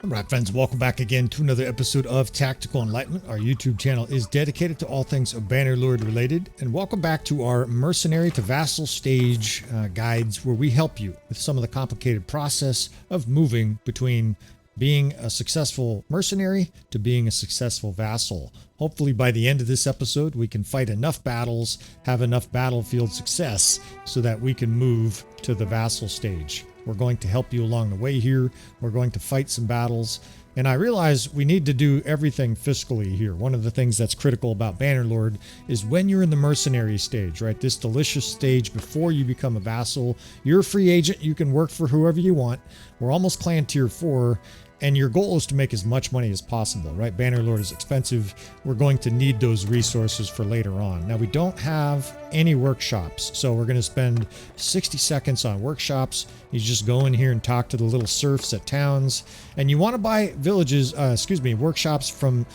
All right, friends, welcome back again to another episode of Tactical Enlightenment. Our YouTube channel is dedicated to all things Bannerlord related. And welcome back to our Mercenary to Vassal stage guides, where we help you with some of the complicated process of moving between being a successful mercenary to being a successful vassal. Hopefully by the end of this episode, we can fight enough battles, have enough battlefield success so that we can move to the vassal stage. We're going to help you along the way here. We're going to fight some battles. And I realize we need to do everything fiscally here. One of the things that's critical about Bannerlord is when you're in the mercenary stage, right? This delicious stage before you become a vassal. You're a free agent. You can work for whoever you want. We're almost clan tier 4. And your goal is to make as much money as possible, right? Bannerlord is expensive. We're going to need those resources for later on. Now, we don't have any workshops, so we're going to spend 60 seconds on workshops. You just go in here and talk to the little serfs at towns. And you want to buy workshops from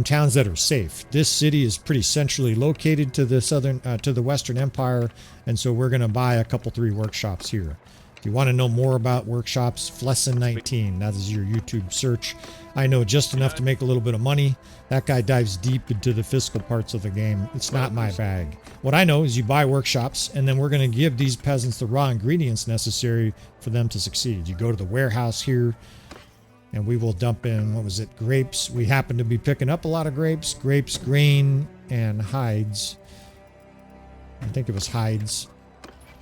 towns that are safe. This city is pretty centrally located to the Western Empire, and so we're going to buy a couple, 3 workshops here. If you want to know more about workshops, Flessin19, that is your YouTube search. I know just enough to make a little bit of money. That guy dives deep into the fiscal parts of the game. It's not my bag. What I know is you buy workshops, and then we're going to give these peasants the raw ingredients necessary for them to succeed. You go to the warehouse here, and we will dump in, grapes. We happen to be picking up a lot of grapes, grain, and hides. I think it was hides.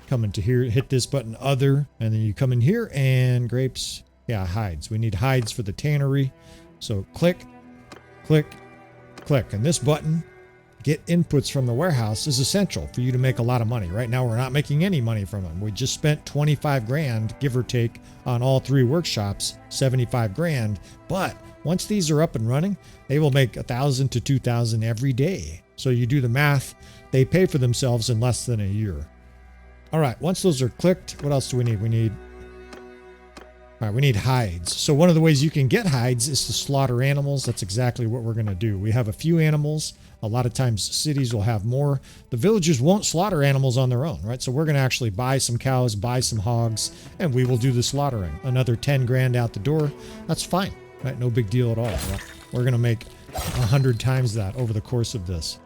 Come into here, hit this button, other, and then you come in here and grapes. Yeah, hides. We need hides for the tannery. So click, click, click. And this button, get inputs from the warehouse, is essential for you to make a lot of money. Right now, we're not making any money from them. We just spent 25 grand, give or take, on all 3 workshops, 75 grand. But once these are up and running, they will make 1,000 to 2,000 every day. So you do the math, they pay for themselves in less than a year. All right, once those are clicked, what else do we need? We need hides. So one of the ways you can get hides is to slaughter animals. That's exactly what we're going to do. We have a few animals. A lot of times cities will have more. The villagers won't slaughter animals on their own, right? So we're going to actually buy some cows, buy some hogs, and we will do the slaughtering. Another 10 grand out the door. That's fine, right? No big deal at all. Right? We're going to make 100 times that over the course of this.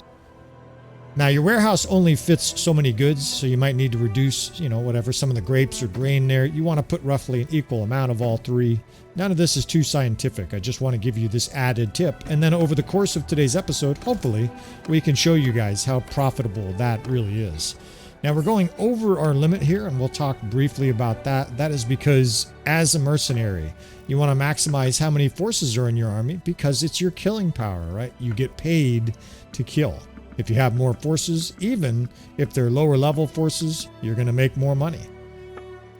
Now, your warehouse only fits so many goods, so you might need to reduce, some of the grapes or grain there. You want to put roughly an equal amount of all 3. None of this is too scientific. I just want to give you this added tip. And then over the course of today's episode, hopefully, we can show you guys how profitable that really is. Now, we're going over our limit here, and we'll talk briefly about that. That is because, as a mercenary, you want to maximize how many forces are in your army because it's your killing power, right? You get paid to kill. If you have more forces, even if they're lower level forces, you're going to make more money.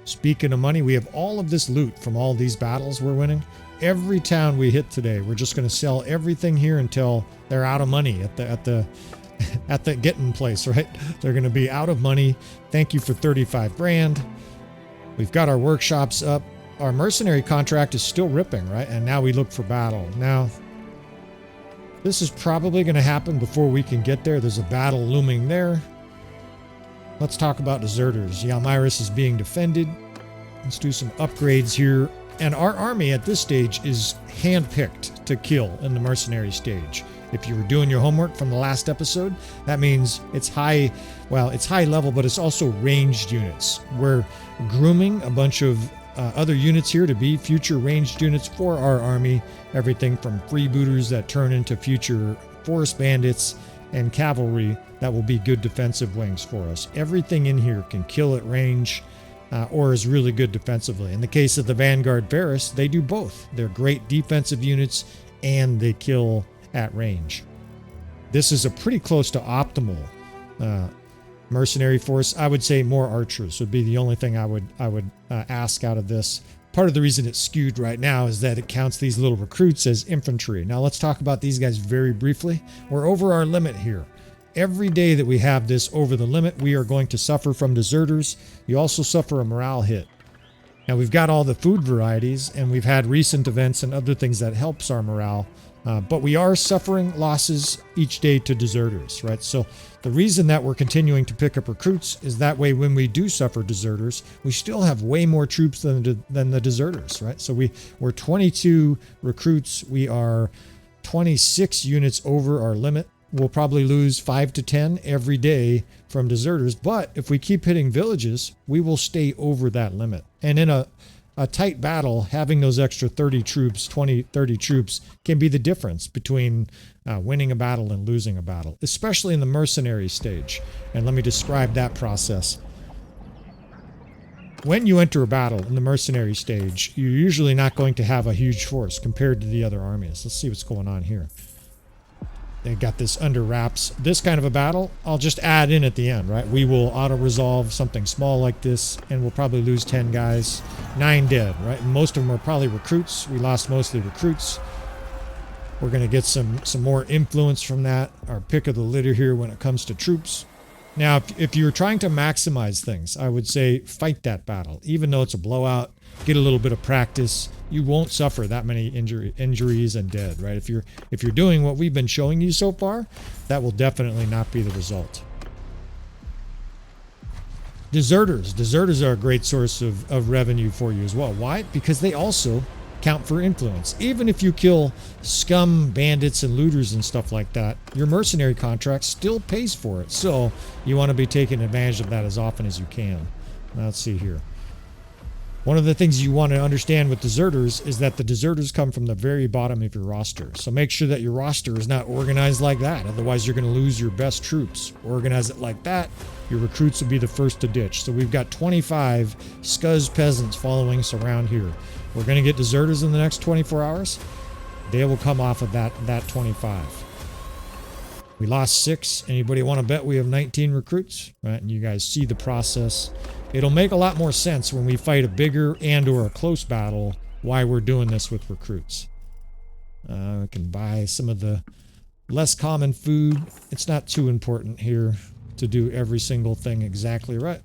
Speaking of money, we have all of this loot from all these battles we're winning. Every town we hit today, we're just going to sell everything here until they're out of money at the getting place, right? They're going to be out of money. Thank you for 35 grand. We've got our workshops up. Our mercenary contract is still ripping, right? And now we look for battle. Now, this is probably going to happen before we can get there. There's a battle looming there. Let's talk about deserters. Yalmyris is being defended. Let's do some upgrades here. And our army at this stage is handpicked to kill in the mercenary stage. If you were doing your homework from the last episode, that means it's high level, but it's also ranged units. We're grooming a bunch of other units here to be future ranged units for our army. Everything from freebooters that turn into future forest bandits and cavalry that will be good defensive wings for us. Everything in here can kill at range or is really good defensively. In the case of the Vanguard Varus, they do both. They're great defensive units and they kill at range. This is a pretty close to optimal mercenary force. I would say more archers would be the only thing I would ask out of this. Part of the reason it's skewed right now is that it counts these little recruits as infantry. Now let's talk about these guys very briefly. We're over our limit here. Every day that we have this over the limit, we are going to suffer from deserters. You also suffer a morale hit. Now we've got all the food varieties, and we've had recent events and other things that helps our morale, but we are suffering losses each day to deserters, right? So the reason that we're continuing to pick up recruits is that way when we do suffer deserters, we still have way more troops than the deserters, right? So we're 22 recruits. We are 26 units over our limit. We'll probably lose 5 to 10 every day from deserters, but if we keep hitting villages, we will stay over that limit. And in a tight battle, having those extra 30 troops, 20, 30 troops can be the difference between winning a battle and losing a battle, especially in the mercenary stage. And let me describe that process. When you enter a battle in the mercenary stage, you're usually not going to have a huge force compared to the other armies. Let's see what's going on here. They got this under wraps. This kind of a battle, I'll just add in at the end, right? We will auto-resolve something small like this, and we'll probably lose 10 guys. 9 dead, right? And most of them are probably recruits. We lost mostly recruits. We're going to get some more influence from that. Our pick of the litter here when it comes to troops. Now, if you're trying to maximize things, I would say fight that battle. Even though it's a blowout, get a little bit of practice. You won't suffer that many injuries and dead, right? If you're doing what we've been showing you so far, that will definitely not be the result. Deserters. Deserters are a great source of revenue for you as well. Why? Because they also count for influence. Even if you kill scum, bandits, and looters and stuff like that, your mercenary contract still pays for it. So you want to be taking advantage of that as often as you can. Now, let's see here. One of the things you want to understand with deserters is that the deserters come from the very bottom of your roster. So make sure that your roster is not organized like that. Otherwise, you're going to lose your best troops. Organize it like that, your recruits will be the first to ditch. So we've got 25 scuzz peasants following us around here. We're going to get deserters in the next 24 hours. They will come off of that 25. We lost 6. Anybody want to bet we have 19 recruits? Right, and you guys see the process. It'll make a lot more sense when we fight a bigger and or a close battle why we're doing this with recruits. We can buy some of the less common food. It's not too important here to do every single thing exactly right.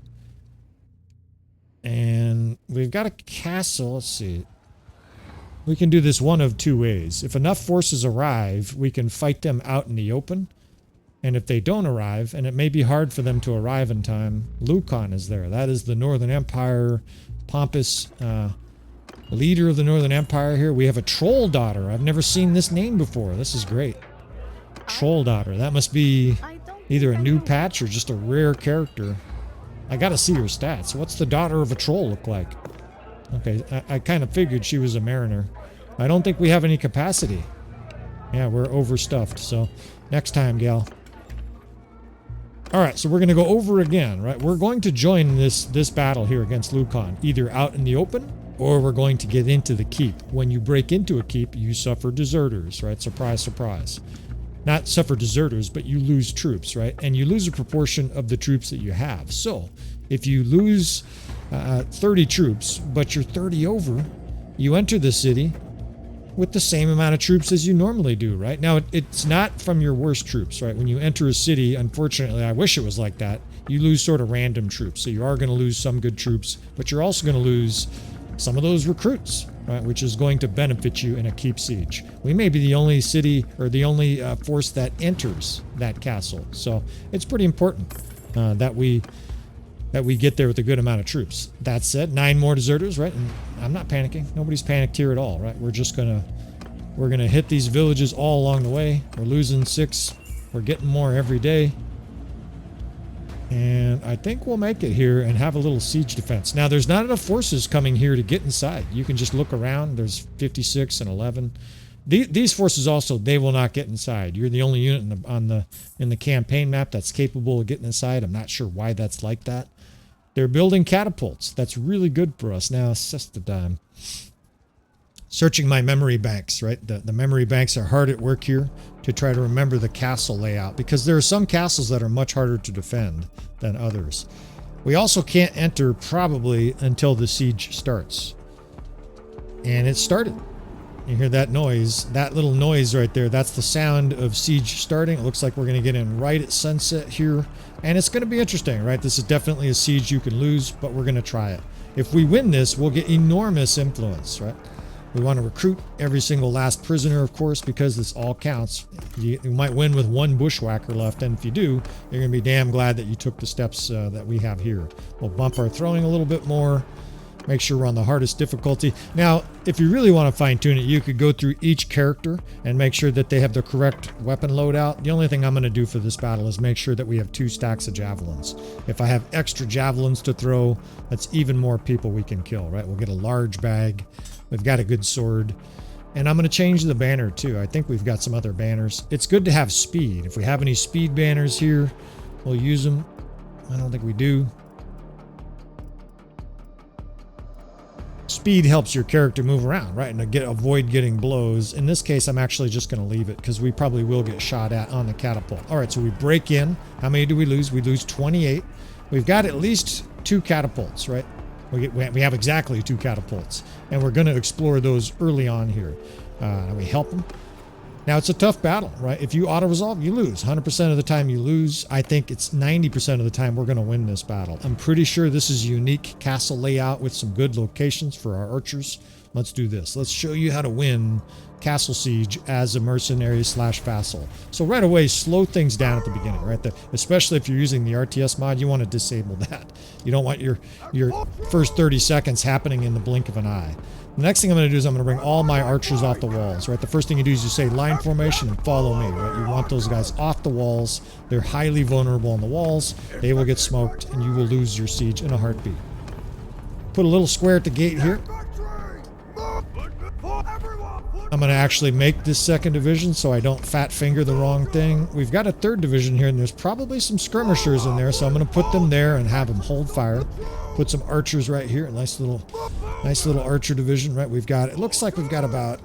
And we've got a castle. Let's see. We can do this one of 2 ways. If enough forces arrive, we can fight them out in the open. And if they don't arrive, and it may be hard for them to arrive in time, Lucan is there. That is the Northern Empire, pompous leader of the Northern Empire here. We have a troll daughter. I've never seen this name before. This is great. Troll daughter. That must be either a new patch or just a rare character. I gotta see her stats. What's the daughter of a troll look like? Okay, I kind of figured she was a mariner. I don't think we have any capacity. Yeah, we're overstuffed, so next time, gal. Alright, so we're going to go over again, right? We're going to join this battle here against Lucan, either out in the open, or we're going to get into the keep. When you break into a keep, you suffer deserters, right? Surprise, surprise. Not suffer deserters, but you lose troops, right? And you lose a proportion of the troops that you have. So, if you lose 30 troops, but you're 30 over, you enter the city with the same amount of troops as you normally do, right? Now, it's not from your worst troops, right? When you enter a city, unfortunately, I wish it was like that, you lose sort of random troops. So you are going to lose some good troops, but you're also going to lose some of those recruits, right? Which is going to benefit you in a keep siege. We may be the only city or the only force that enters that castle. So it's pretty important that we get there with a good amount of troops. That said, 9 more deserters, right? And I'm not panicking. Nobody's panicked here at all, right? We're gonna hit these villages all along the way. We're losing 6. We're getting more every day. And I think we'll make it here and have a little siege defense. Now, there's not enough forces coming here to get inside. You can just look around. There's 56 and 11. These forces also, they will not get inside. You're the only unit in the campaign map that's capable of getting inside. I'm not sure why that's like that. They're building catapults. That's really good for us. Now it's just the time. Searching my memory banks, right? The memory banks are hard at work here to try to remember the castle layout because there are some castles that are much harder to defend than others. We also can't enter probably until the siege starts. And it started. You hear that noise, that little noise right there. That's the sound of siege starting. It looks like we're going to get in right at sunset here. And it's going to be interesting, right? This is definitely a siege you can lose, but we're going to try it. If we win this, we'll get enormous influence, right? We want to recruit every single last prisoner, of course, because this all counts. You might win with one bushwhacker left, and if you do, you're going to be damn glad that you took the steps that we have here. We'll bump our throwing a little bit more. Make sure we're on the hardest difficulty. Now, if you really want to fine-tune it, you could go through each character and make sure that they have the correct weapon loadout. The only thing I'm going to do for this battle is make sure that we have 2 stacks of javelins. If I have extra javelins to throw, that's even more people we can kill, right? We'll get a large bag. We've got a good sword. And I'm going to change the banner too. I think we've got some other banners. It's good to have speed. If we have any speed banners here, we'll use them. I don't think we do. Speed helps your character move around, right? And avoid getting blows. In this case, I'm actually just going to leave it because we probably will get shot at on the catapult. All right, so we break in. How many do we lose? We lose 28. We've got at least 2 catapults, right? We have exactly 2 catapults, and we're going to explore those early on here. We help them. Now, it's a tough battle, right? If you auto-resolve, you lose. 100% of the time you lose. I think it's 90% of the time we're going to win this battle. I'm pretty sure this is a unique castle layout with some good locations for our archers. Let's do this. Let's show you how to win Castle Siege as a mercenary / vassal. So right away, slow things down at the beginning, right? Especially if you're using the RTS mod, you want to disable that. You don't want your first 30 seconds happening in the blink of an eye. The next thing I'm going to do is I'm going to bring all my archers off the walls, right? The first thing you do is you say line formation and follow me, right? You want those guys off the walls. They're highly vulnerable on the walls. They will get smoked and you will lose your siege in a heartbeat. Put a little square at the gate here. I'm going to actually make this 2nd division so I don't fat finger the wrong thing. We've got a 3rd division here and there's probably some skirmishers in there, so I'm going to put them there and have them hold fire. Put some archers right here. Nice little archer division, right? It looks like we've got about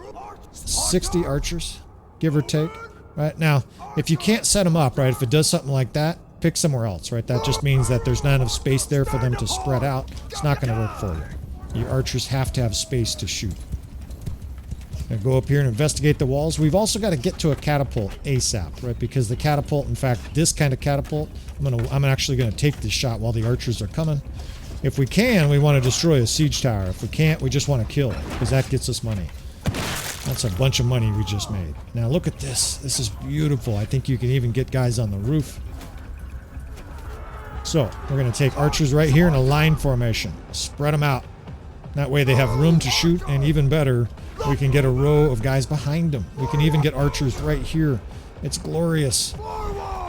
60 archers, give or take. Right now, if you can't set them up, right? If it does something like that, pick somewhere else, right? That just means that there's not enough space there for them to spread out. It's not going to work for you. Your archers have to have space to shoot. Gonna go up here and investigate the walls. We've also got to get to a catapult ASAP, right? Because the catapult, in fact, this kind of catapult, I'm actually gonna take this shot while the archers are coming. If we can, we want to destroy a siege tower. If we can't, we just want to kill, because that gets us money. That's a bunch of money we just made. Now look at this. This is beautiful. I think you can even get guys on the roof. So we're gonna take archers right here in a line formation. Spread them out. That way they have room to shoot, and even better, we can get a row of guys behind them. We can even get archers right here. It's glorious.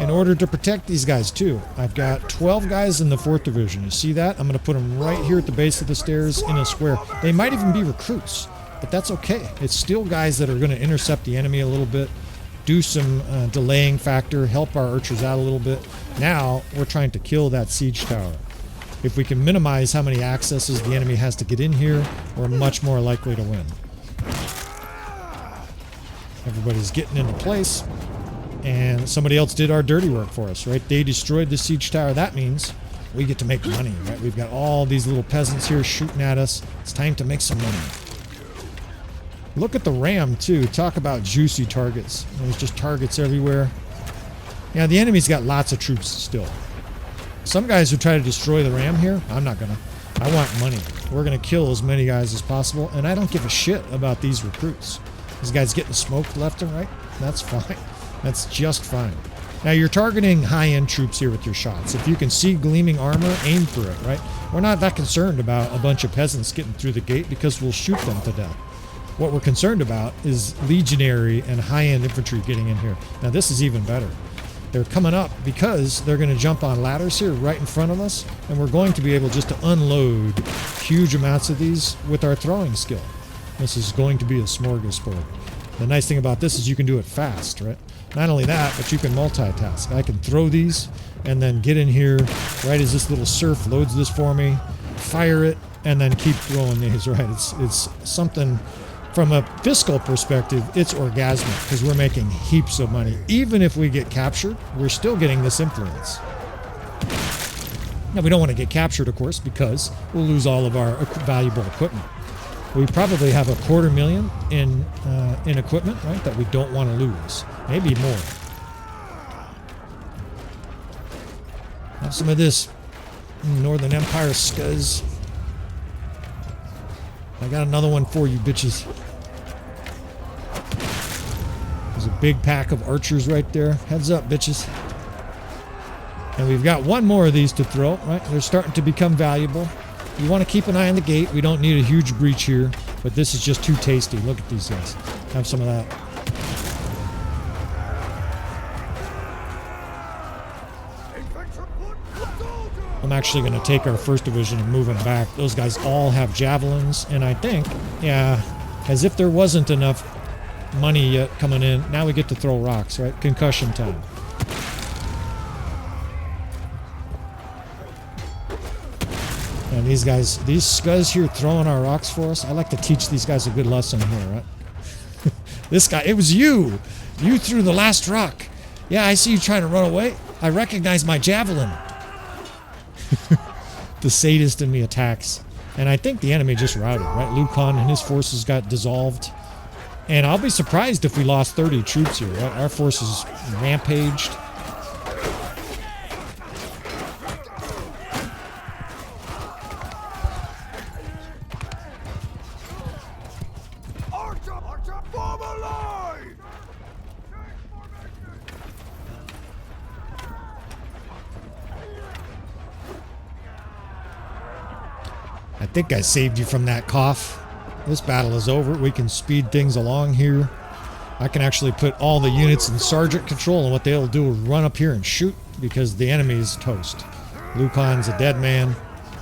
In order to protect these guys too, I've got 12 guys in the 4th division. You see that? I'm going to put them right here at the base of the stairs in a square. They might even be recruits, but that's okay. It's still guys that are going to intercept the enemy a little bit, do some delaying factor, help our archers out a little bit. Now we're trying to kill that siege tower. If we can minimize how many accesses the enemy has to get in here, we're much more likely to win. Everybody's getting into place, and somebody else did our dirty work for us, right? They destroyed the siege tower. That means we get to make money, right? We've got all these little peasants here shooting at us. It's time to make some money. Look at the ram too. Talk about juicy targets. There's just targets everywhere. Yeah, the enemy's got lots of troops still. Some guys who try to destroy the ram here, I'm not gonna. I want money. We're gonna kill as many guys as possible, and I don't give a shit about these recruits. These guys getting smoked left and right. That's fine. That's just fine. Now you're targeting high-end troops here with your shots. If you can see gleaming armor, aim for it, right? We're not that concerned about a bunch of peasants getting through the gate because we'll shoot them to death. What we're concerned about is legionary and high-end infantry getting in here. Now this is even better. They're coming up because they're going to jump on ladders here right in front of us, and we're going to be able just to unload huge amounts of these with our throwing skill. This is going to be a smorgasbord. The nice thing about this is you can do it fast, right? Not only that, but you can multitask. I can throw these and then get in here right as this little serf loads this for me, fire it, and then keep throwing these, right? It's something. From a fiscal perspective, it's orgasmic because we're making heaps of money. Even if we get captured, we're still getting this influence. Now, we don't want to get captured, of course, because we'll lose all of our valuable equipment. We probably have $250,000 in equipment, right, that we don't want to lose. Maybe more. Have some of this Northern Empire scuzz. I got another one for you, bitches. There's a big pack of archers right there. Heads up, bitches. And we've got one more of these to throw, right? They're starting to become valuable. You want to keep an eye on the gate. We don't need a huge breach here, but this is just too tasty. Look at these guys. Have some of that. I'm actually going to take our first division and move them back. Those guys all have javelins, and I think, yeah, as if there wasn't enough money yet coming in, now we get to throw rocks, right? Concussion time. And these guys here throwing our rocks for us. I like to teach these guys a good lesson here, right? This guy, it was you. You threw the last rock. Yeah, I see you trying to run away. I recognize my javelin. The sadist in me attacks. And I think the enemy just routed, right? Lucan and his forces got dissolved. And I'll be surprised if we lost 30 troops here, right? Our forces rampaged. I think I saved you from that cough. This battle is over. We can speed things along here. I can actually put all the units in sergeant control, and what they'll do is run up here and shoot because the enemy is toast. Lucan's a dead man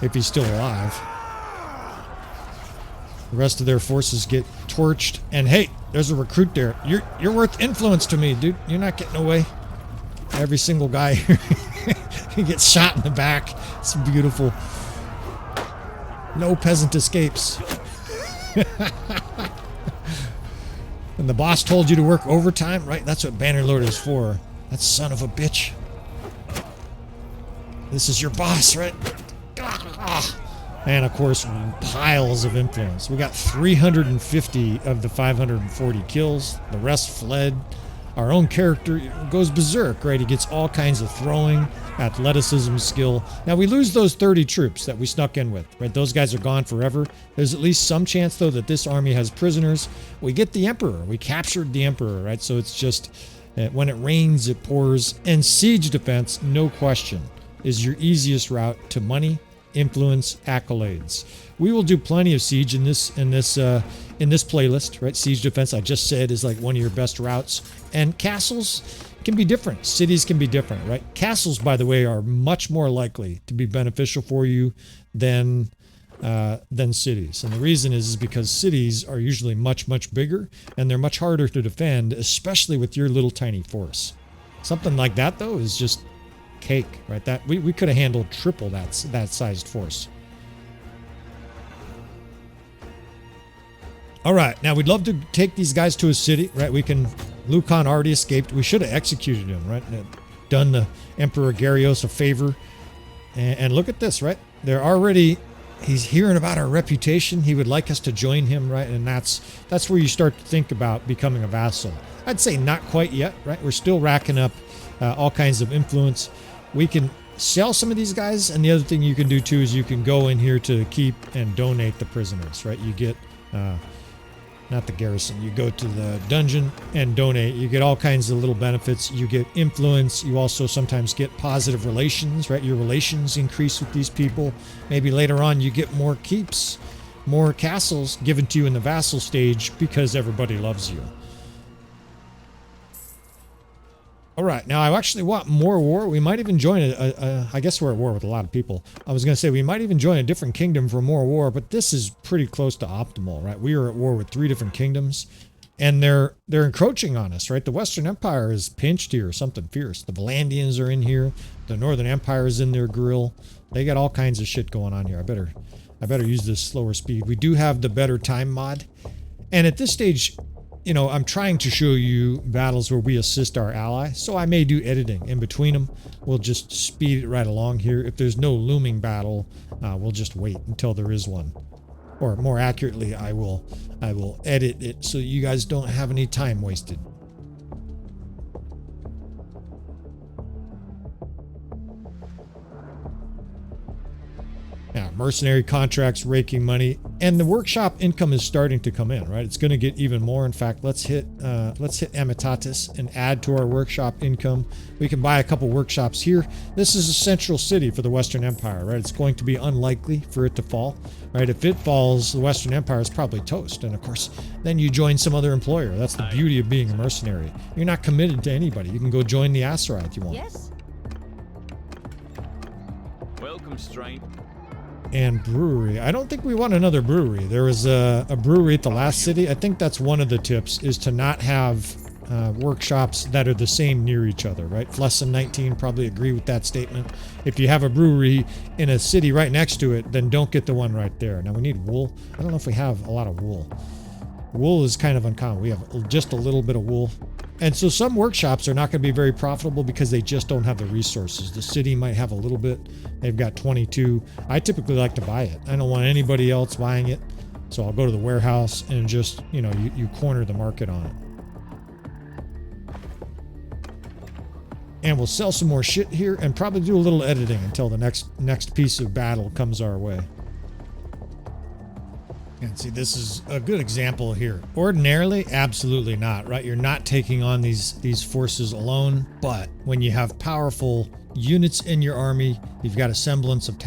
if he's still alive. The rest of their forces get torched, and hey, there's a recruit there. You're worth influence to me, dude. You're not getting away. Every single guy here he gets shot in the back. It's beautiful. No peasant escapes. And the boss told you to work overtime, right? That's what Bannerlord is for. That son of a bitch. This is your boss, right? And of course, piles of influence. We got 350 of the 540 kills. The rest fled. Our own character goes berserk, right? He gets all kinds of throwing, athleticism, skill. Now, we lose those 30 troops that we snuck in with, right? Those guys are gone forever. There's at least some chance, though, that this army has prisoners. We get the Emperor. We captured the Emperor, right? So it's just, when it rains, it pours. And siege defense, no question, is your easiest route to money, influence, accolades. We will do plenty of siege in this playlist, right? Siege defense, I just said, is like one of your best routes. And castles can be different. Cities can be different, right? Castles, by the way, are much more likely to be beneficial for you than cities. And the reason is because cities are usually much, much bigger, and they're much harder to defend, especially with your little tiny force. Something like that, though, is just cake, right? That we could have handled triple that sized force. All right, now we'd love to take these guys to a city, right? Lucan already escaped. We should have executed him, right? Done the Emperor Garios a favor. And look at this, right? He's hearing about our reputation. He would like us to join him, right? And that's where you start to think about becoming a vassal. I'd say not quite yet, right? We're still racking up all kinds of influence. We can sell some of these guys, and the other thing you can do too is you can go in here to keep and donate the prisoners, right? You get not the garrison, you go to the dungeon and donate. You get all kinds of little benefits. You get influence. You also sometimes get positive relations, right? Your relations increase with these people. Maybe later on you get more keeps, more castles given to you in the vassal stage because everybody loves you. All right, now I actually want more war. We might even join I guess we're at war with a lot of people. I was going to say we might even join a different kingdom for more war, but this is pretty close to optimal, right? We are at war with 3 different kingdoms, and they're encroaching on us, right? The Western Empire is pinched here, something fierce. The Valandians are in here. The Northern Empire is in their grill. They got all kinds of shit going on here. I better use this slower speed. We do have the better time mod, and at this stage, you know, I'm trying to show you battles where we assist our ally, so I may do editing in between them. We'll just speed it right along here. If there's no looming battle, we'll just wait until there is one. Or more accurately, I will edit it so you guys don't have any time wasted. Now, mercenary contracts, raking money, and the workshop income is starting to come in, right? It's going to get even more. In fact, let's hit Amitatis and add to our workshop income. We can buy a couple workshops here. This is a central city for the Western Empire, right? It's going to be unlikely for it to fall, right? If it falls, the Western Empire is probably toast. And of course, then you join some other employer. That's the beauty of being a mercenary. You're not committed to anybody. You can go join the Aserai if you want. Yes. Welcome, strain. And brewery. I don't think we want another brewery. There was a brewery at the last city. I think that's one of the tips, is to not have workshops that are the same near each other, right? Flesson 19 probably agree with that statement. If you have a brewery in a city right next to it, then don't get the one right there. Now we need wool. I don't know if we have a lot of wool. Wool is kind of uncommon. We have just a little bit of wool. And so some workshops are not going to be very profitable because they just don't have the resources. The city might have a little bit. They've got 22. I typically like to buy it. I don't want anybody else buying it. So I'll go to the warehouse and just, you know, you corner the market on it. And we'll sell some more shit here and probably do a little editing until the next piece of battle comes our way. And see, this is a good example here. Ordinarily, absolutely not, right? You're not taking on these forces alone, but when you have powerful units in your army, you've got a semblance of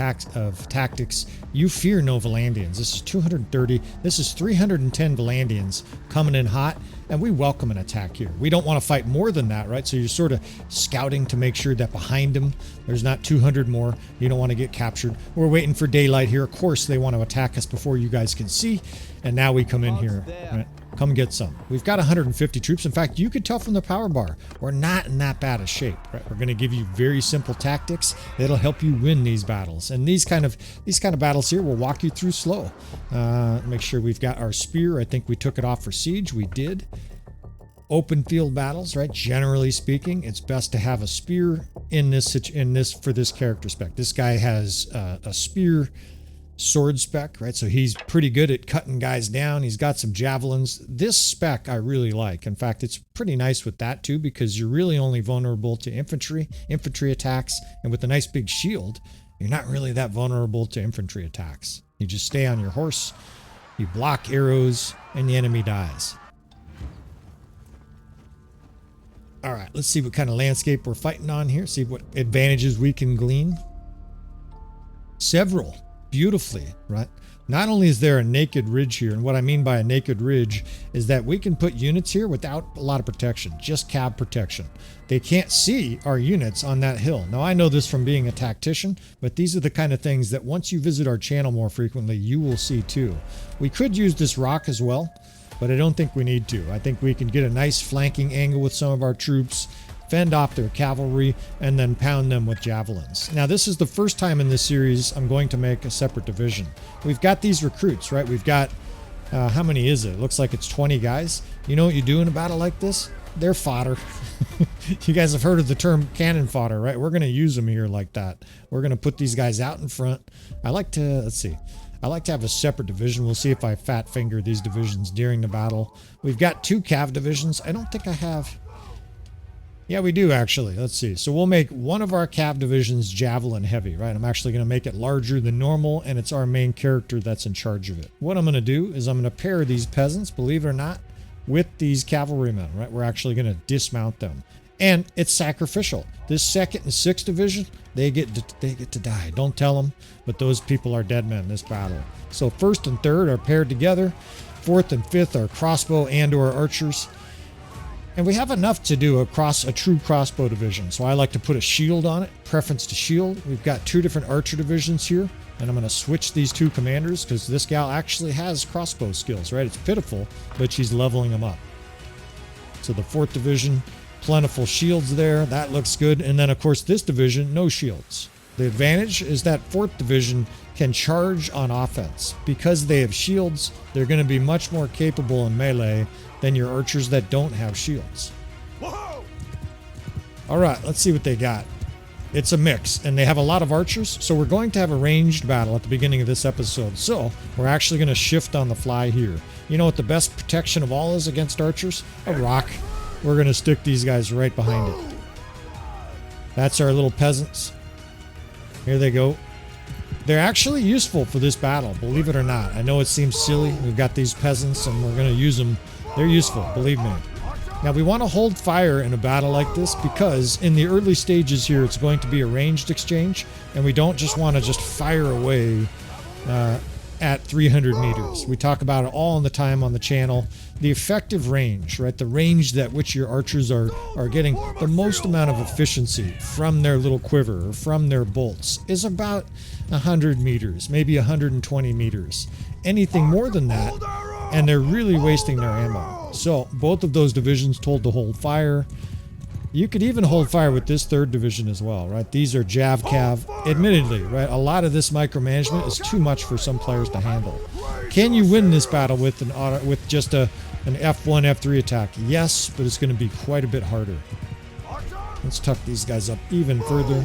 tactics, you fear no Valandians. This is 230. This is 310 Valandians coming in hot, and we welcome an attack here. We don't want to fight more than that, right? So you're sort of scouting to make sure that behind them, there's not 200 more. You don't want to get captured. We're waiting for daylight here. Of course, they want to attack us before you guys can see, and now we come in here, right? Come get some. We've got 150 troops. In fact, you could tell from the power bar, we're not in that bad a shape, right? We're going to give you very simple tactics that'll help you win these battles. And these kind of battles here will walk you through slow. Make sure we've got our spear. I think we took it off for siege. We did. Open field battles, right? Generally speaking, it's best to have a spear in this for this character spec. This guy has a spear sword spec, right? So he's pretty good at cutting guys down. He's got some javelins. This spec I really like. In fact, it's pretty nice with that too, because you're really only vulnerable to infantry attacks. And with a nice big shield, you're not really that vulnerable to infantry attacks. You just stay on your horse, you block arrows, and the enemy dies. All right, let's see what kind of landscape we're fighting on here. See what advantages we can glean. Several. Beautifully, right? Not only is there a naked ridge here, and what I mean by a naked ridge is that we can put units here without a lot of protection, just cav protection. They can't see our units on that hill. Now, I know this from being a tactician, but these are the kind of things that once you visit our channel more frequently, you will see too. We could use this rock as well, but I don't think we need to. I think we can get a nice flanking angle with some of our troops, fend off their cavalry, and then pound them with javelins. Now, this is the first time in this series I'm going to make a separate division. We've got these recruits, right? We've got, how many is it? It looks like it's 20 guys. You know what you do in a battle like this? They're fodder. You guys have heard of the term cannon fodder, right? We're going to use them here like that. We're going to put these guys out in front. I like to, let's see. I like to have a separate division. We'll see if I fat finger these divisions during the battle. We've got 2 cav divisions. I don't think I have... Yeah, we do actually. Let's see. So we'll make one of our cav divisions javelin heavy, right? I'm actually going to make it larger than normal, and it's our main character that's in charge of it. What I'm going to do is I'm going to pair these peasants, believe it or not, with these cavalrymen, right? We're actually going to dismount them. And it's sacrificial. This 2nd and 6th division, they get to die. Don't tell them, but those people are dead men in this battle. So 1st and 3rd are paired together. 4th and 5th are crossbow and or archers. And we have enough to do a true crossbow division. So I like to put a shield on it, preference to shield. We've got 2 different archer divisions here. And I'm going to switch these 2 commanders because this gal actually has crossbow skills, right? It's pitiful, but she's leveling them up. So the 4th division, plentiful shields there. That looks good. And then, of course, this division, no shields. The advantage is that 4th division can charge on offense. Because they have shields, they're going to be much more capable in melee than your archers that don't have shields. Whoa! All right, let's see what they got. It's a mix, and they have a lot of archers, so we're going to have a ranged battle at the beginning of this episode. So we're actually going to shift on the fly here. You know what the best protection of all is against archers? A rock. We're going to stick these guys right behind it. That's our little peasants. Here they go. They're actually useful for this battle, believe it or not. I know it seems silly. We've got these peasants and we're going to use them. They're useful, believe me. Now we want to hold fire in a battle like this because in the early stages here it's going to be a ranged exchange, and we don't just want to just fire away at 300 meters. We talk about it all the time on the channel. The effective range, right? The range that which your archers are getting the most amount of efficiency from their little quiver or from their bolts is about 100 meters, maybe 120 meters. Anything more than that, and they're really wasting their ammo. So both of those divisions told to hold fire. You could even hold fire with this third division as well, right? These are Jav Cav. Admittedly, right, a lot of this micromanagement is too much for some players to handle. Can you win this battle with just an F1, F3 attack? Yes, but it's going to be quite a bit harder. Let's tuck these guys up even further.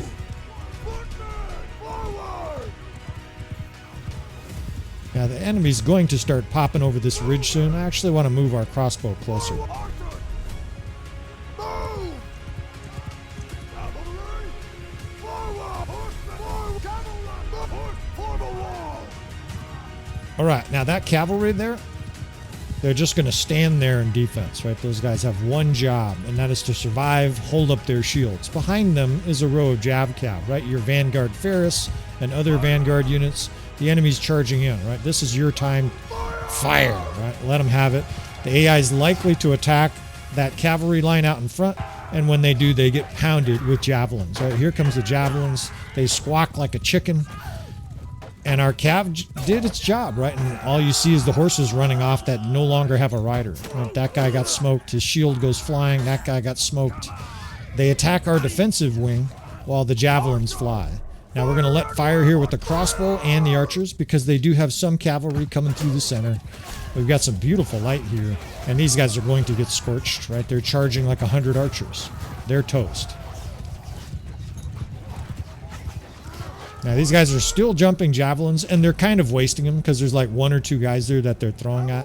Now the enemy's going to start popping over this ridge soon. I actually want to move our crossbow closer. All right, now that cavalry there, they're just going to stand there in defense, right? Those guys have one job, and that is to survive, hold up their shields. Behind them is a row of Jav Cav, right? Your Vanguard Ferris and other Vanguard units. The enemy's charging in, right? This is your time. Fire, right? Let them have it. The AI is likely to attack that cavalry line out in front, and when they do, they get pounded with javelins, right? Here comes the javelins. They squawk like a chicken. And our cav did its job, right? And all you see is the horses running off that no longer have a rider. Right? That guy got smoked. His shield goes flying. That guy got smoked. They attack our defensive wing while the javelins fly. Now we're going to let fire here with the crossbow and the archers because they do have some cavalry coming through the center. We've got some beautiful light here. And these guys are going to get scorched, right? They're charging like 100 archers. They're toast. Now these guys are still jumping javelins, and they're kind of wasting them because there's like one or two guys there that they're throwing at.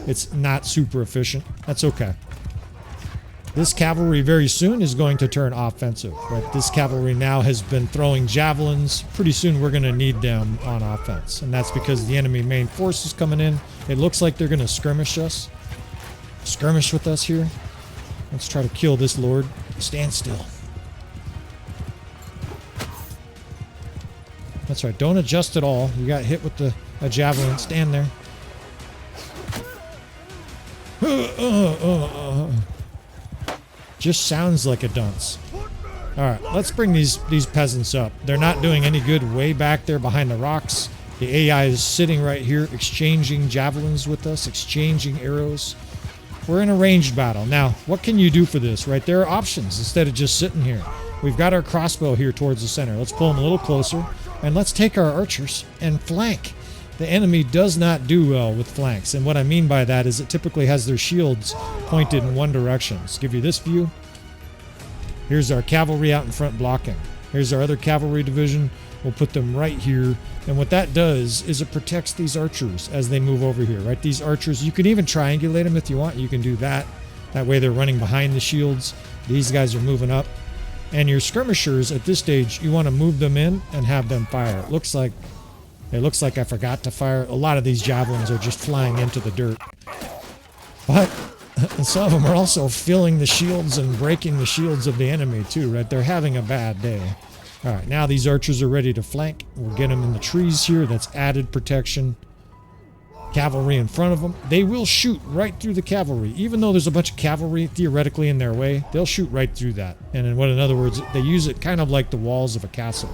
It's not super efficient. That's okay. This cavalry very soon is going to turn offensive, right? This cavalry now has been throwing javelins. Pretty soon we're going to need them on offense, and that's because the enemy main force is coming in. It looks like they're going to skirmish with us here. Let's try to kill this lord. Stand still. That's right. Don't adjust at all. You got hit with a javelin. Stand there. Just sounds like a dunce. All right, let's bring these peasants up. They're not doing any good way back there behind the rocks. The AI is sitting right here, exchanging javelins with us, exchanging arrows. We're in a ranged battle. Now, what can you do for this, right? There are options instead of just sitting here. We've got our crossbow here towards the center. Let's pull them a little closer. And let's take our archers and flank. The enemy does not do well with flanks. And what I mean by that is it typically has their shields pointed in one direction. Let's give you this view. Here's our cavalry out in front blocking. Here's our other cavalry division. We'll put them right here. And what that does is it protects these archers as they move over here, right? These archers, you can even triangulate them if you want. You can do that. That way they're running behind the shields. These guys are moving up. And your skirmishers at this stage, you want to move them in and have them fire. It looks like I forgot to fire. A lot of these javelins are just flying into the dirt. But some of them are also filling the shields and breaking the shields of the enemy too, right? They're having a bad day. All right, now these archers are ready to flank. We'll get them in the trees here. That's added protection. Cavalry in front of them. They will shoot right through the cavalry. Even though there's a bunch of cavalry theoretically in their way, they'll shoot right through that. And in other words, they use it kind of like the walls of a castle.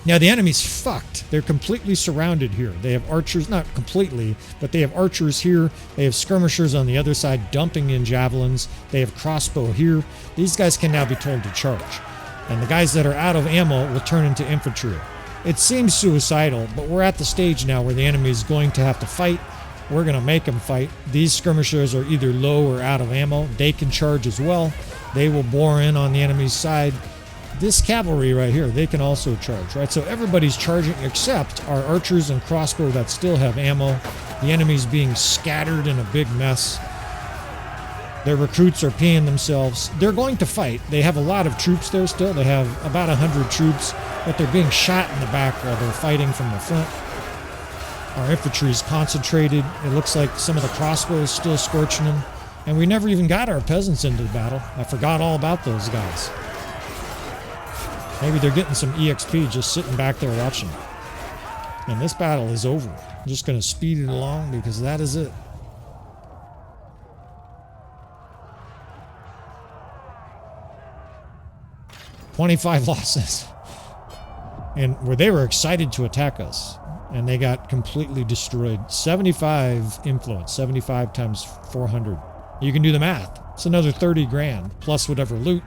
Now the enemy's fucked. They're completely surrounded here. They have archers, not completely, but they have archers here. They have skirmishers on the other side dumping in javelins. They have crossbow here. These guys can now be told to charge. And the guys that are out of ammo will turn into infantry. It seems suicidal, but we're at the stage now where the enemy is going to have to fight. We're going to make them fight. These skirmishers are either low or out of ammo. They can charge as well. They will bore in on the enemy's side. This cavalry right here, they can also charge, right? So everybody's charging except our archers and crossbow that still have ammo. The enemy's being scattered in a big mess. Their recruits are peeing themselves. They're going to fight. They have a lot of troops there still. They have about 100 troops, but they're being shot in the back while they're fighting from the front. Our infantry is concentrated. It looks like some of the crossbows still scorching them. And we never even got our peasants into the battle. I forgot all about those guys. Maybe they're getting some EXP just sitting back there watching. And this battle is over. I'm just going to speed it along because that is it. $25 losses. And where they were excited to attack us. And they got completely destroyed. 75 influence. 75 times 400. You can do the math. It's another 30 grand. Plus whatever loot.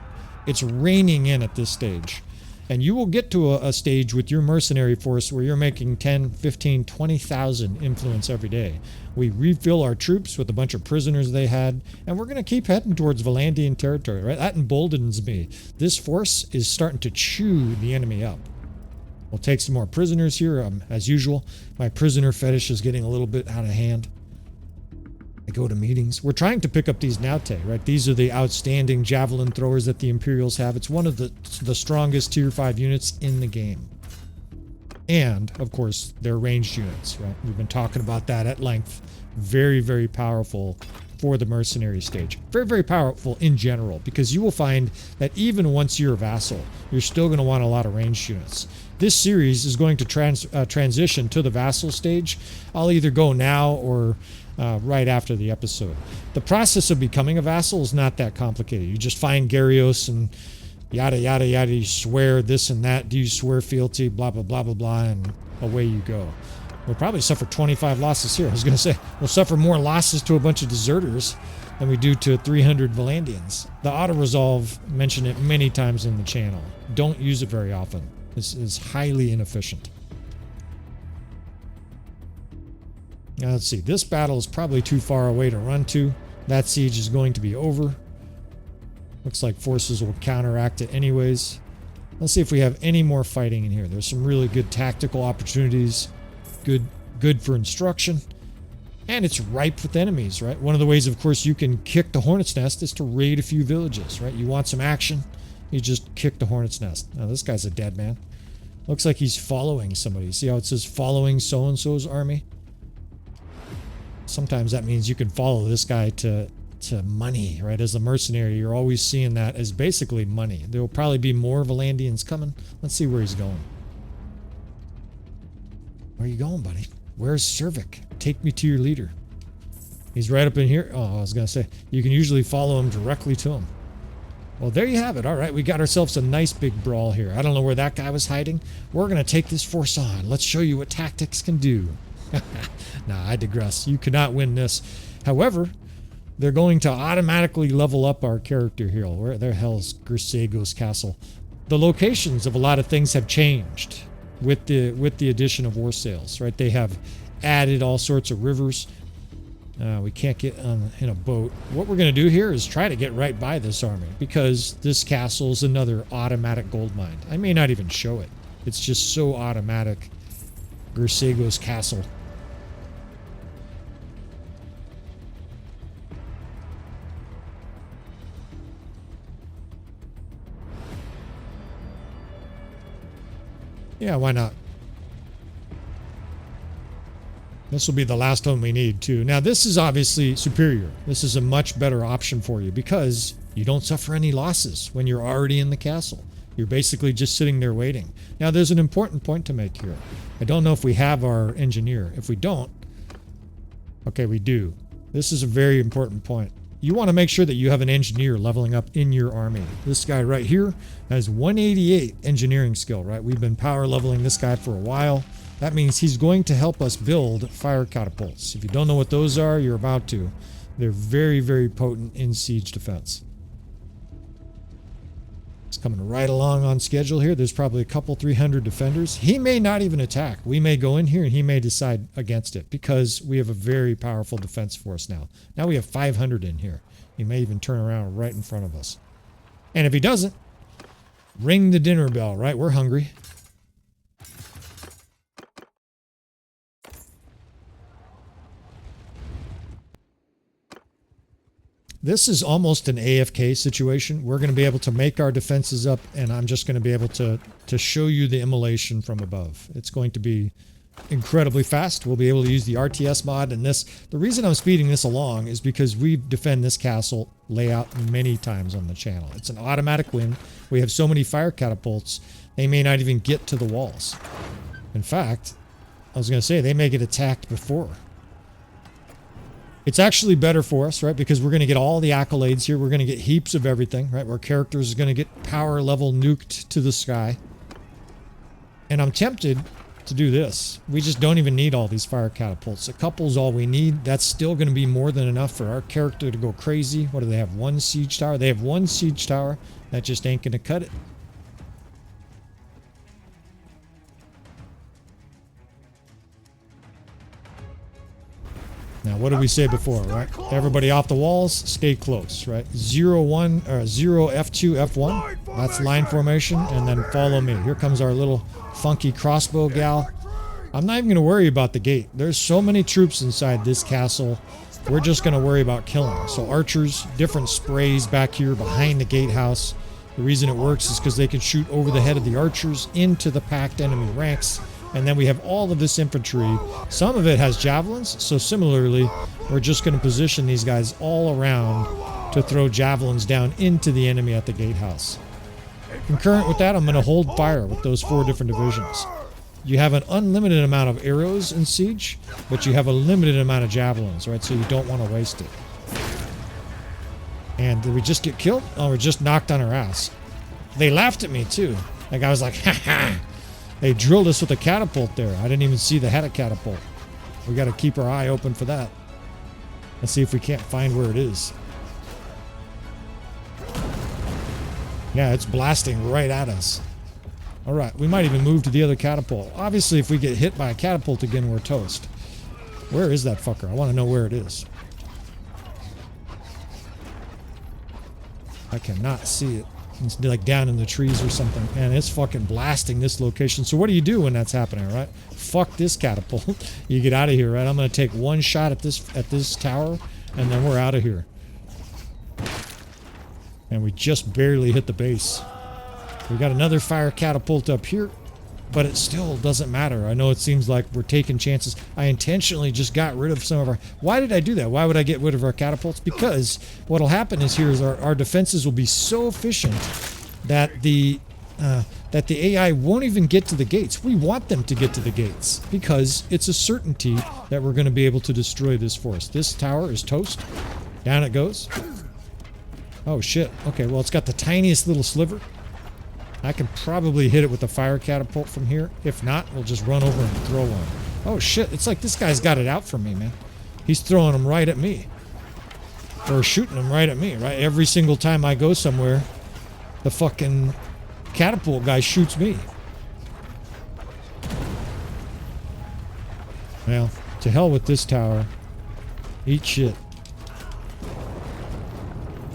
It's raining in at this stage. And you will get to a stage with your mercenary force where you're making 10, 15, 20,000 influence every day. We refill our troops with a bunch of prisoners they had, and we're going to keep heading towards Valandian territory, right? That emboldens me. This force is starting to chew the enemy up. We'll take some more prisoners here, as usual. My prisoner fetish is getting a little bit out of hand. I go to meetings. We're trying to pick up these Naute, right? These are the outstanding javelin throwers that the Imperials have. It's one of the strongest tier 5 units in the game. And, of course, they're ranged units, right? We've been talking about that at length. Very, very powerful for the mercenary stage. Very, very powerful in general, because you will find that even once you're a vassal, you're still going to want a lot of ranged units. This series is going to transition to the vassal stage. I'll either go now or right after the episode. The process of becoming a vassal is not that complicated. You just find Garrios and yada, yada, yada. You swear this and that. Do you swear fealty? Blah, blah, blah, blah, blah. And away you go. We'll probably suffer 25 losses here. I was going to say, we'll suffer more losses to a bunch of deserters than we do to 300 Valandians. The auto-resolve, mentioned it many times in the channel. Don't use it very often. This is highly inefficient. Now let's see. This battle is probably too far away to run to. That siege is going to be over. Looks like forces will counteract it anyways. Let's see if we have any more fighting in here. There's some really good tactical opportunities. Good for instruction. And it's ripe with enemies, right? One of the ways, of course, you can kick the Hornet's Nest is to raid a few villages, right? You want some action, you just kick the Hornet's Nest. Now, this guy's a dead man. Looks like he's following somebody. See how it says following so-and-so's army? Sometimes that means you can follow this guy to money, right? As a mercenary, you're always seeing that as basically money. There will probably be more Valandians coming. Let's see where he's going. Where are you going, buddy? Where's Savfk? Take me to your leader. He's right up in here. Oh, I was going to say, you can usually follow him directly to him. Well, there you have it. All right, we got ourselves a nice big brawl here. I don't know where that guy was hiding. We're going to take this force on. Let's show you what tactics can do. Nah, I digress. You cannot win this. However, they're going to automatically level up our character here. Where the hell is Ghostrifter's castle? The locations of a lot of things have changed with the addition of war sails, right? They have added all sorts of rivers. We can't get in a boat. What we're going to do here is try to get right by this army, because this castle is another automatic gold mine. I may not even show it. It's just so automatic. Ghostrifter's castle. Yeah, why not? This will be the last one we need, too. Now, this is obviously superior. This is a much better option for you because you don't suffer any losses when you're already in the castle. You're basically just sitting there waiting. Now, there's an important point to make here. I don't know if we have our engineer. If we don't, okay, we do. This is a very important point. You want to make sure that you have an engineer leveling up in your army. This guy right here has 188 engineering skill, right? We've been power leveling this guy for a while. That means he's going to help us build fire catapults. If you don't know what those are, you're about to. They're very, very potent in siege defense. It's coming right along on schedule here. There's probably a couple 300 defenders. He may not even attack. We may go in here and he may decide against it because we have a very powerful defense force now. Now we have 500 in here. He may even turn around right in front of us. And if he doesn't, ring the dinner bell, right? We're hungry. This is almost an AFK situation. We're going to be able to make our defenses up, and I'm just going to be able to show you the immolation from above. It's going to be incredibly fast. We'll be able to use the RTS mod, and this, the reason I'm speeding this along is because we defend this castle layout many times on the channel. It's an automatic win. We have so many fire catapults, they may not even get to the walls. In fact, I was going to say, they may get attacked before. It's actually better for us, right? Because we're going to get all the accolades here. We're going to get heaps of everything, right? Our characters are going to get power level nuked to the sky. And I'm tempted to do this. We just don't even need all these fire catapults. A couple's all we need. That's still going to be more than enough for our character to go crazy. What do they have? One siege tower? They have one siege tower. That just ain't going to cut it. Now, what did we say before, right? Everybody off the walls, stay close, right? 0, 1, or 0, F2, F1. That's line formation, and then follow me. Here comes our little funky crossbow gal. I'm not even going to worry about the gate. There's so many troops inside this castle. We're just going to worry about killing them. So archers, different sprays back here behind the gatehouse. The reason it works is because they can shoot over the head of the archers into the packed enemy ranks. And then we have all of this infantry. Some of it has javelins, so similarly, we're just going to position these guys all around to throw javelins down into the enemy at the gatehouse. Concurrent with that, I'm going to hold fire with those 4 different divisions. You have an unlimited amount of arrows in Siege, but you have a limited amount of javelins, right? So you don't want to waste it. And did we just get killed? Oh, we're just knocked on our ass. They laughed at me, too. Like, I was like, ha ha! They drilled us with a catapult there. I didn't even see the head of catapult. We got to keep our eye open for that. Let's see if we can't find where it is. Yeah, it's blasting right at us. All right, we might even move to the other catapult. Obviously, if we get hit by a catapult again, we're toast. Where is that fucker? I want to know where it is. I cannot see it. It's like down in the trees or something. And it's fucking blasting this location. So what do you do when that's happening, right? Fuck this catapult. You get out of here, right? I'm going to take one shot at this tower, and then we're out of here. And we just barely hit the base. We got another fire catapult up here, but it still doesn't matter. I know it seems like we're taking chances. I intentionally just got rid of some of our... Why did I do that? Why would I get rid of our catapults? Because what'll happen is our defenses will be so efficient that the AI won't even get to the gates. We want them to get to the gates because it's a certainty that we're going to be able to destroy this force. This tower is toast. Down it goes. Oh shit. Okay, well it's got the tiniest little sliver. I can probably hit it with a fire catapult from here. If not, we'll just run over and throw one. Oh shit, it's like this guy's got it out for me, man. He's throwing them right at me. Or shooting them right at me, right? Every single time I go somewhere, the fucking catapult guy shoots me. Well, to hell with this tower. Eat shit.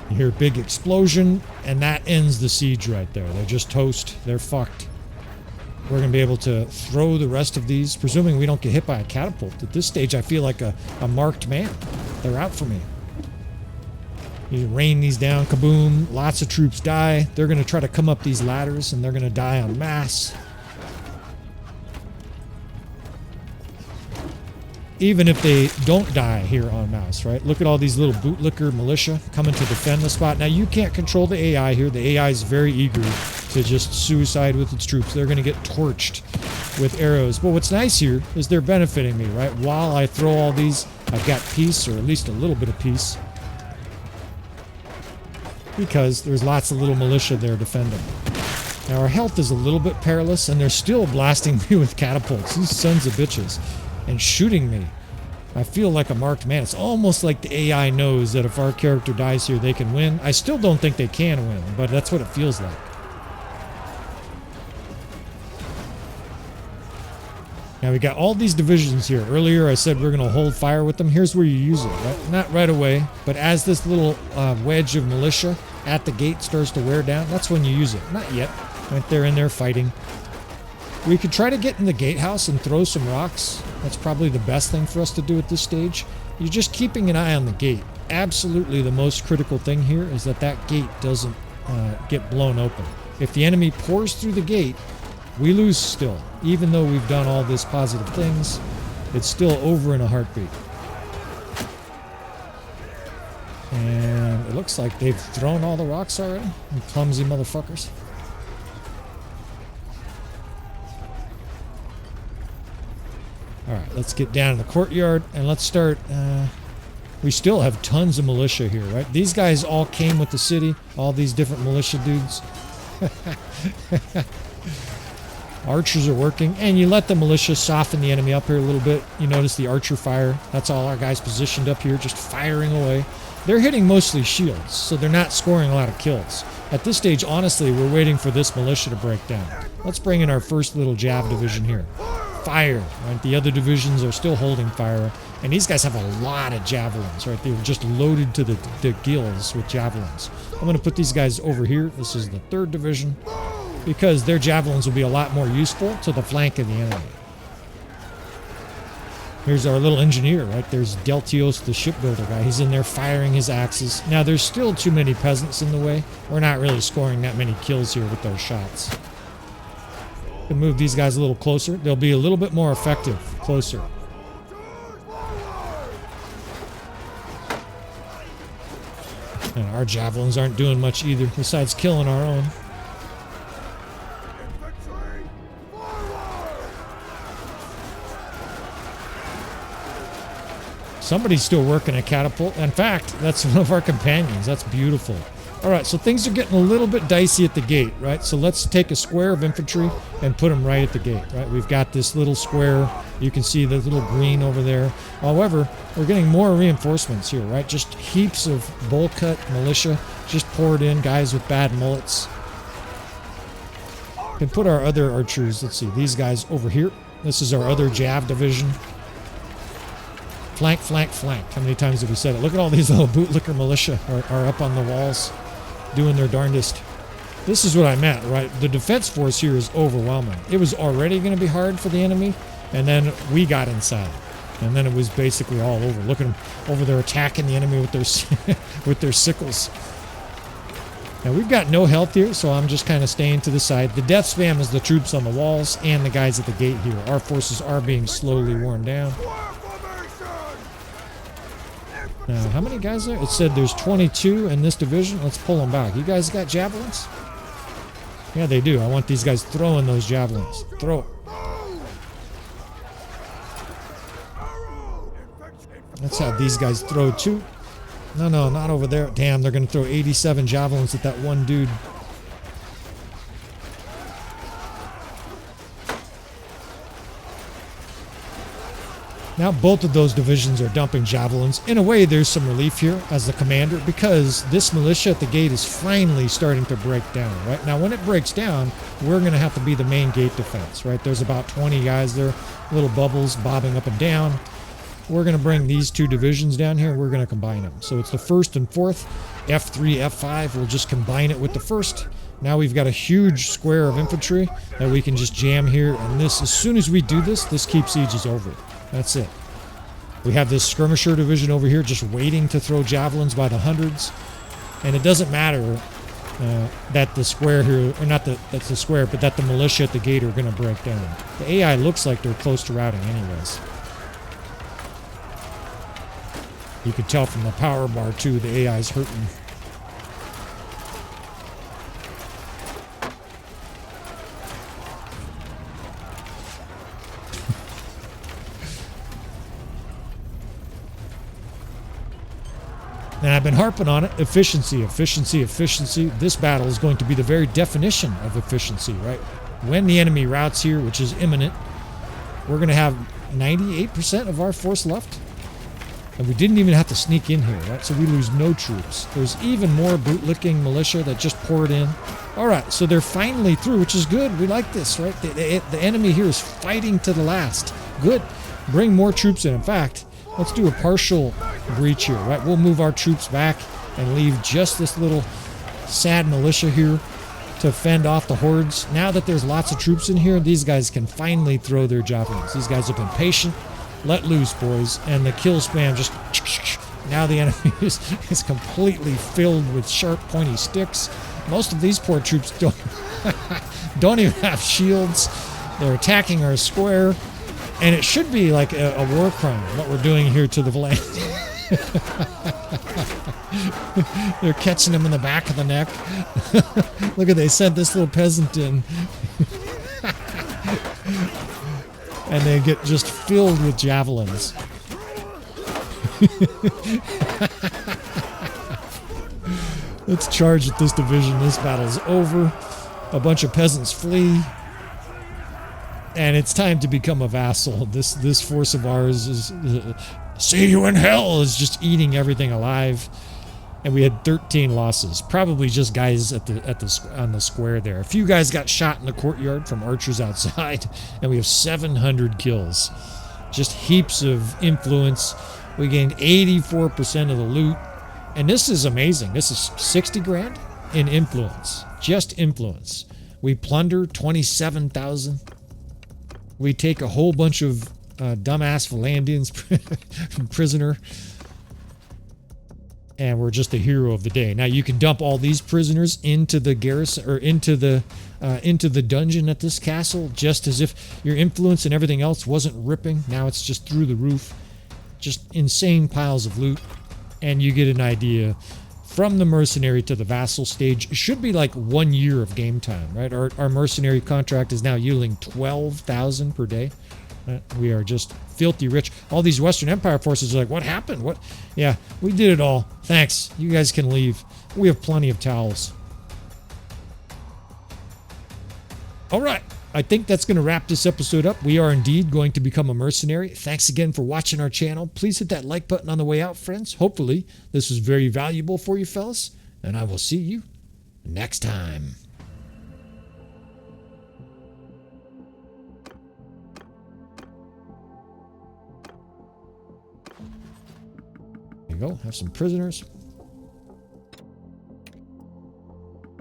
You hear a big explosion, and that ends the siege right there. They're just toast. They're fucked. We're going to be able to throw the rest of these, presuming we don't get hit by a catapult. At this stage, I feel like a marked man. They're out for me. You rain these down, kaboom. Lots of troops die. They're going to try to come up these ladders, and they're going to die en masse. Even if they don't die here en masse, right? Look at all these little bootlicker militia coming to defend the spot. Now, you can't control the AI here. The AI is very eager to just suicide with its troops. They're going to get torched with arrows. But what's nice here is they're benefiting me, right? While I throw all these, I've got peace, or at least a little bit of peace. Because there's lots of little militia there defending. Now, our health is a little bit perilous, and they're still blasting me with catapults. These sons of bitches. And shooting me. I feel like a marked man. It's almost like the AI knows that if our character dies here, they can win. I still don't think they can win, but that's what it feels like. Now we got all these divisions here. Earlier I said we're going to hold fire with them. Here's where you use it. Right? Not right away, but as this little wedge of militia at the gate starts to wear down, that's when you use it. Not yet. Right there in there fighting. We could try to get in the gatehouse and throw some rocks. That's probably the best thing for us to do at this stage. you're just keeping an eye on the gate. Absolutely the most critical thing here is that that gate doesn't get blown open. If the enemy pours through the gate, we lose still. Even though we've done all these positive things, it's still over in a heartbeat. And it looks like they've thrown all the rocks already. You clumsy motherfuckers. Alright, let's get down in the courtyard and let's start. We still have tons of militia here, right? These guys all came with the city. All these different militia dudes. Archers are working, and you let the militia soften the enemy up here a little bit. You notice the archer fire. That's all our guys positioned up here, just firing away. They're hitting mostly shields, so they're not scoring a lot of kills. At this stage, honestly, we're waiting for this militia to break down. Let's bring in our first little Jav division here. Fire, right? The other divisions are still holding fire, and these guys have a lot of javelins, right? They were just loaded to the gills with javelins. I'm going to put these guys over here. This is the 3rd division, because their javelins will be a lot more useful to the flank of the enemy. Here's our little engineer, right? There's Deltios, the shipbuilder guy. He's in there firing his axes. Now, there's still too many peasants in the way. We're not really scoring that many kills here with those shots. Can move these guys a little closer. They'll be a little bit more effective closer. And our javelins aren't doing much either, besides killing our own. Somebody's still working a catapult. In fact, that's one of our companions. That's beautiful. All right, so things are getting a little bit dicey at the gate, right? So let's take a square of infantry and put them right at the gate, right? We've got this little square. You can see the little green over there. However, we're getting more reinforcements here, right? Just heaps of bowl cut militia just poured in, guys with bad mullets. We can put our other archers, let's see, these guys over here. This is our other Jav division. Flank, flank, flank. How many times have we said it? Look at all these little bootlicker militia are up on the walls doing their darndest. This is what I meant, right? The defense force here is overwhelming. It was already going to be hard for the enemy, and then we got inside. And then it was basically all over. Look at them over there attacking the enemy with their, with their sickles. Now, we've got no health here, so I'm just kind of staying to the side. The death spam is the troops on the walls and the guys at the gate here. Our forces are being slowly worn down. Now, how many guys there? It said there's 22 in this division. Let's pull them back. You guys got javelins? Yeah, they do. I want these guys throwing those javelins. Throw it. Let's have these guys throw too. No, not over there. Damn, they're going to throw 87 javelins at that one dude. Now both of those divisions are dumping javelins. In a way, there's some relief here as the commander, because this militia at the gate is finally starting to break down, right? Now, when it breaks down, we're going to have to be the main gate defense, right? There's about 20 guys there, little bubbles bobbing up and down. We're going to bring these two divisions down here. We're going to combine them. So it's the 1st and 4th. F3, F5, we'll just combine it with the 1st. Now we've got a huge square of infantry that we can just jam here. And this, as soon as we do this, this keep siege is over. That's it. We have this skirmisher division over here just waiting to throw javelins by the hundreds. And it doesn't matter that the square here, or not that that's the square, but that the militia at the gate are going to break down. The AI looks like they're close to routing anyways. You can tell from the power bar too, the AI's hurting. And I've been harping on it. Efficiency, efficiency, efficiency. This battle is going to be the very definition of efficiency, right? When the enemy routs here, which is imminent, we're going to have 98% of our force left. And we didn't even have to sneak in here, right? So we lose no troops. There's even more bootlicking militia that just poured in. All right, so they're finally through, which is good. We like this, right? The enemy here is fighting to the last. Good. Bring more troops in. In fact, let's do a partial breach here, right? We'll move our troops back and leave just this little sad militia here to fend off the hordes. Now that there's lots of troops in here, these guys can finally throw their javelins. These guys have been patient. let loose, boys. And the kill spam just... Now the enemy is completely filled with sharp, pointy sticks. Most of these poor troops don't even have shields. They're attacking our square. And it should be like a war crime, what we're doing here to the Valandians. They're catching him in the back of the neck. Look at, they sent this little peasant in. And they get just filled with javelins. Let's charge at this division. This battle's over. A bunch of peasants flee. And it's time to become a vassal. This force of ours is... see you in hell! Is just eating everything alive. And we had 13 losses. Probably just guys on the square there. A few guys got shot in the courtyard from archers outside. And we have 700 kills. Just heaps of influence. We gained 84% of the loot. And this is amazing. This is 60 grand in influence. Just influence. We plunder 27,000. We take a whole bunch of dumbass Valandians prisoner. And we're just the hero of the day. Now you can dump all these prisoners into the garrison or into the dungeon at this castle, just as if your influence and everything else wasn't ripping. Now it's just through the roof. Just insane piles of loot. And you get an idea from the mercenary to the vassal stage. It should be like 1 year of game time, right? Our mercenary contract is now yielding 12,000 per day. We are just filthy rich. All these Western Empire forces are like, what happened? What? Yeah, we did it all. Thanks. You guys can leave. We have plenty of towels. All right. I think that's going to wrap this episode up. We are indeed going to become a mercenary. Thanks again for watching our channel. Please hit that like button on the way out, friends. Hopefully, this was very valuable for you fellas. And I will see you next time. There you go. Have some prisoners.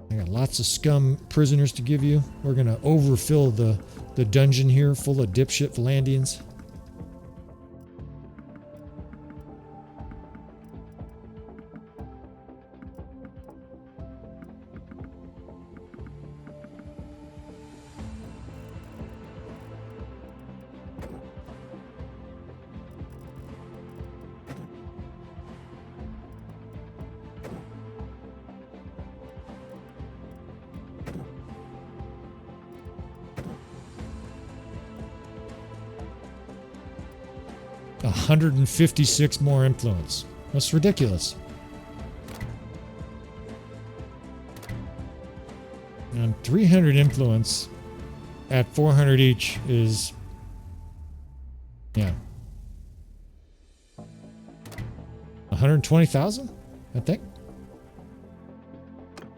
I got lots of scum prisoners to give you. We're going to overfill the dungeon here full of dipshit Valandians. 156 more influence. That's ridiculous. And 300 influence at 400 each is, yeah, 120,000, I think.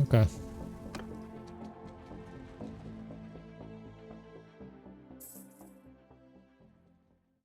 Okay.